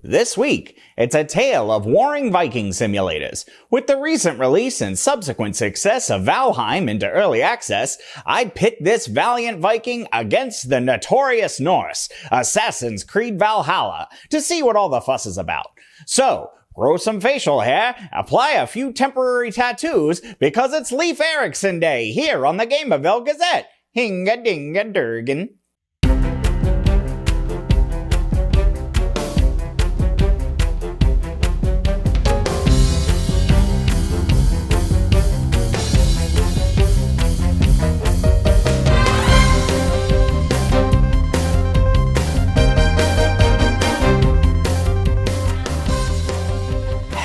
This week, it's a tale of warring Viking simulators. With the recent release and subsequent success of Valheim into early access, I'd pit this valiant Viking against the notorious Norse, Assassin's Creed Valhalla, to see what all the fuss is about. So, grow some facial hair, apply a few temporary tattoos, because it's Leif Erikson Day here on the Gamerville Gazette. Hinga-dinga-durgan.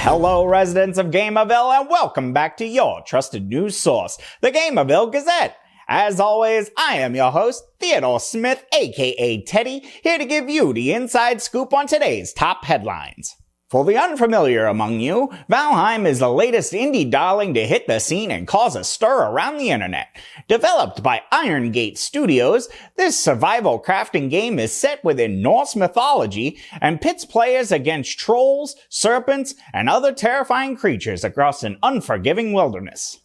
Hello residents of Gamerville and welcome back to your trusted news source, the Gamerville Gazette. As always, I am your host, Theodore Smith, aka Teddy, here to give you the inside scoop on today's top headlines. For the unfamiliar among you, Valheim is the latest indie darling to hit the scene and cause a stir around the internet. Developed by Iron Gate Studios, this survival crafting game is set within Norse mythology and pits players against trolls, serpents, and other terrifying creatures across an unforgiving wilderness.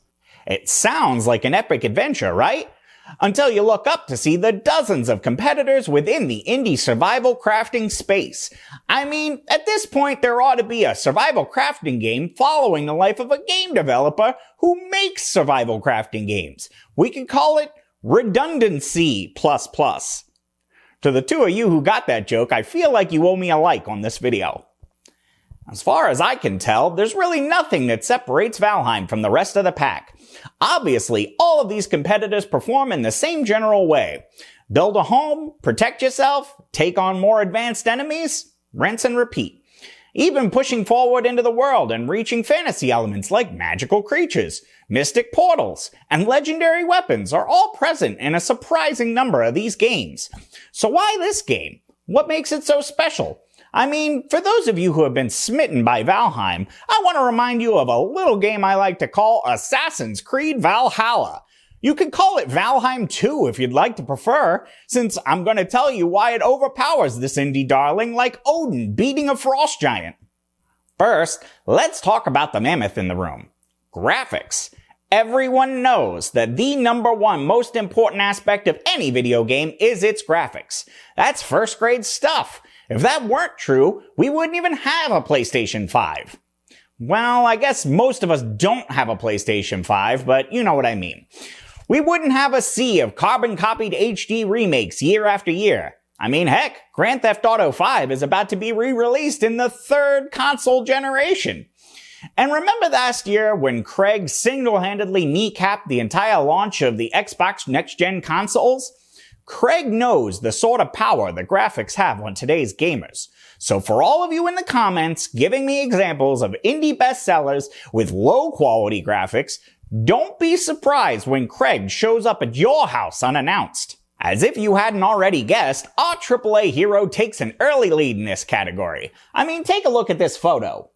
It sounds like an epic adventure, right? Until you look up to see the dozens of competitors within the indie survival crafting space. I mean, at this point there ought to be a survival crafting game following the life of a game developer who makes survival crafting games. We could call it Redundancy++. To the two of you who got that joke, I feel like you owe me a like on this video. As far as I can tell, there's really nothing that separates Valheim from the rest of the pack. Obviously, all of these competitors perform in the same general way. Build a home, protect yourself, take on more advanced enemies, rinse and repeat. Even pushing forward into the world and reaching fantasy elements like magical creatures, mystic portals, and legendary weapons are all present in a surprising number of these games. So why this game? What makes it so special? I mean, for those of you who have been smitten by Valheim, I want to remind you of a little game I like to call Assassin's Creed Valhalla. You could call it Valheim 2 if you'd like to prefer, since I'm going to tell you why it overpowers this indie darling like Odin beating a frost giant. First, let's talk about the mammoth in the room. Graphics. Everyone knows that the number one most important aspect of any video game is its graphics. That's first grade stuff. If that weren't true, we wouldn't even have a PlayStation 5. Well, I guess most of us don't have a PlayStation 5, but you know what I mean. We wouldn't have a sea of carbon-copied HD remakes year after year. I mean, heck, Grand Theft Auto 5 is about to be re-released in the third console generation. And remember last year when Craig single-handedly kneecapped the entire launch of the Xbox next-gen consoles? Craig knows the sort of power the graphics have on today's gamers. So for all of you in the comments giving me examples of indie bestsellers with low quality graphics, don't be surprised when Craig shows up at your house unannounced. As if you hadn't already guessed, our AAA hero takes an early lead in this category. I mean, take a look at this photo.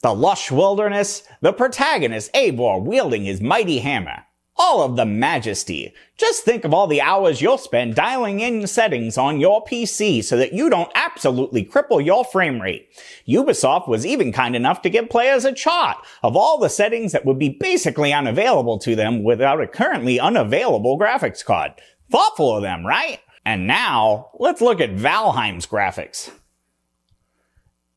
The lush wilderness, the protagonist Eivor wielding his mighty hammer. All of the majesty. Just think of all the hours you'll spend dialing in settings on your PC so that you don't absolutely cripple your frame rate. Ubisoft was even kind enough to give players a chart of all the settings that would be basically unavailable to them without a currently unavailable graphics card. Thoughtful of them, right? And now, let's look at Valheim's graphics.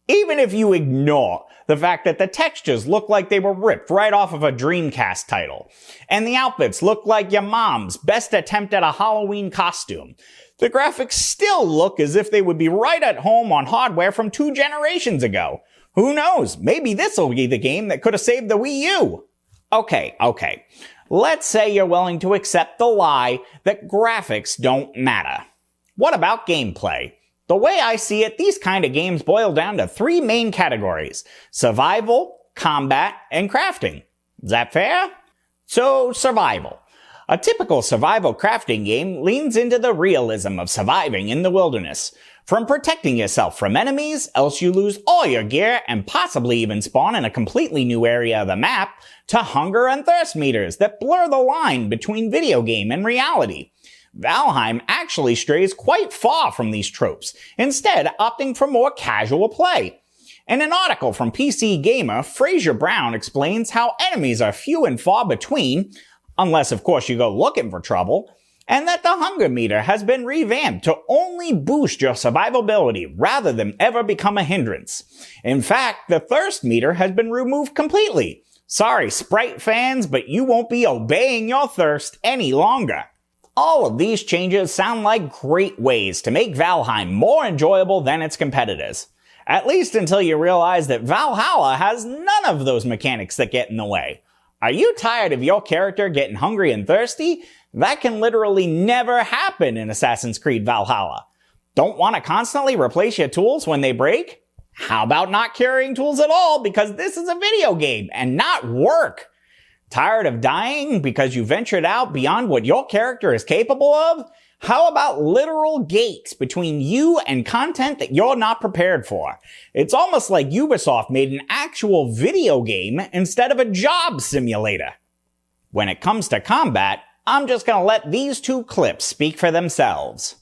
Even if you ignore the fact that the textures look like they were ripped right off of a Dreamcast title, and the outfits look like your mom's best attempt at a Halloween costume, the graphics still look as if they would be right at home on hardware from 2 generations ago. Who knows, maybe this'll be the game that could have saved the Wii U. Okay. Let's say you're willing to accept the lie that graphics don't matter. What about gameplay? The way I see it, these kind of games boil down to 3 main categories: survival, combat, and crafting. Is that fair? So, survival. A typical survival crafting game leans into the realism of surviving in the wilderness. From protecting yourself from enemies, else you lose all your gear and possibly even spawn in a completely new area of the map, to hunger and thirst meters that blur the line between video game and reality. Valheim actually strays quite far from these tropes, instead opting for more casual play. In an article from PC Gamer, Fraser Brown explains how enemies are few and far between, unless of course you go looking for trouble, and that the hunger meter has been revamped to only boost your survivability rather than ever become a hindrance. In fact, the thirst meter has been removed completely. Sorry, Sprite fans, but you won't be obeying your thirst any longer. All of these changes sound like great ways to make Valheim more enjoyable than its competitors. At least until you realize that Valhalla has none of those mechanics that get in the way. Are you tired of your character getting hungry and thirsty? That can literally never happen in Assassin's Creed Valhalla. Don't want to constantly replace your tools when they break? How about not carrying tools at all because this is a video game and not work? Tired of dying because you ventured out beyond what your character is capable of? How about literal gates between you and content that you're not prepared for? It's almost like Ubisoft made an actual video game instead of a job simulator. When it comes to combat, I'm just gonna let these two clips speak for themselves.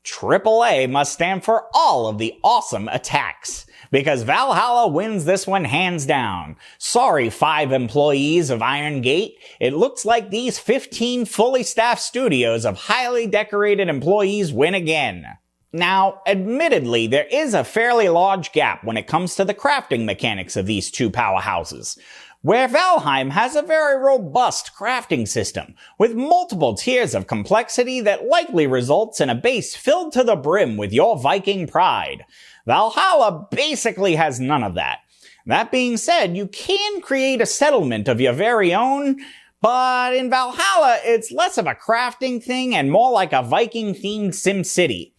AAA must stand for all of the awesome attacks, because Valhalla wins this one hands down. Sorry, 5 employees of Iron Gate. It looks like these 15 fully staffed studios of highly decorated employees win again. Now, admittedly, there is a fairly large gap when it comes to the crafting mechanics of these two powerhouses, where Valheim has a very robust crafting system, with multiple tiers of complexity that likely results in a base filled to the brim with your Viking pride. Valhalla basically has none of that. That being said, you can create a settlement of your very own, but in Valhalla, it's less of a crafting thing and more like a Viking-themed SimCity.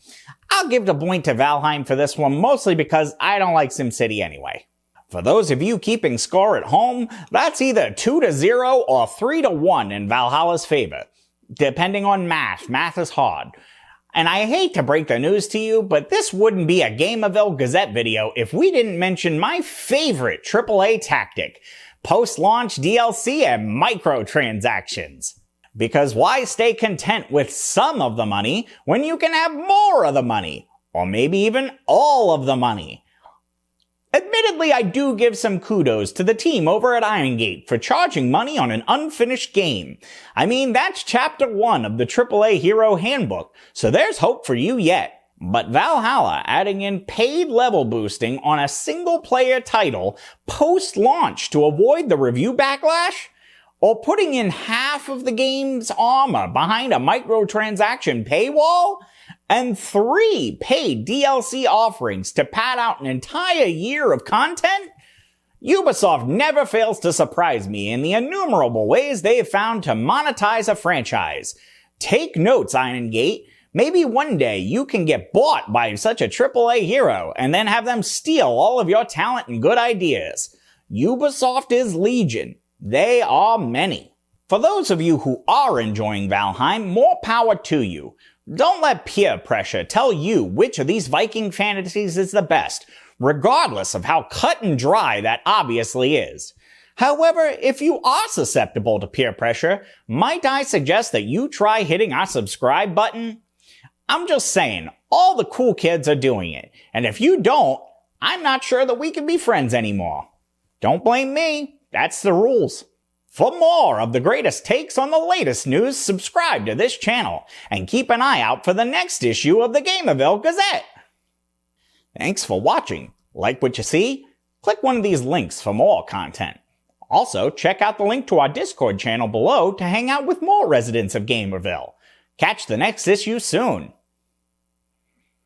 I'll give the point to Valheim for this one, mostly because I don't like SimCity anyway. For those of you keeping score at home, that's either 2-0 or 3-1 in Valhalla's favor. Depending on math. Math is hard. And I hate to break the news to you, but this wouldn't be a Gamerville Gazette video if we didn't mention my favorite AAA tactic: post-launch DLC and microtransactions. Because why stay content with some of the money when you can have more of the money? Or maybe even all of the money? Admittedly, I do give some kudos to the team over at Iron Gate for charging money on an unfinished game. I mean, that's chapter 1 of the AAA Hero Handbook, so there's hope for you yet. But Valhalla adding in paid level boosting on a single-player title post-launch to avoid the review backlash? Or putting in half of the game's armor behind a microtransaction paywall? And 3 paid DLC offerings to pad out an entire year of content? Ubisoft never fails to surprise me in the innumerable ways they've found to monetize a franchise. Take notes, Iron Gate. Maybe one day you can get bought by such a AAA hero and then have them steal all of your talent and good ideas. Ubisoft is legion. They are many. For those of you who are enjoying Valheim, more power to you. Don't let peer pressure tell you which of these Viking fantasies is the best, regardless of how cut and dry that obviously is. However, if you are susceptible to peer pressure, might I suggest that you try hitting our subscribe button? I'm just saying, all the cool kids are doing it, and if you don't, I'm not sure that we can be friends anymore. Don't blame me, that's the rules. For more of the greatest takes on the latest news, subscribe to this channel and keep an eye out for the next issue of the Gamerville Gazette. Thanks for watching. Like what you see? Click one of these links for more content. Also, check out the link to our Discord channel below to hang out with more residents of Gamerville. Catch the next issue soon.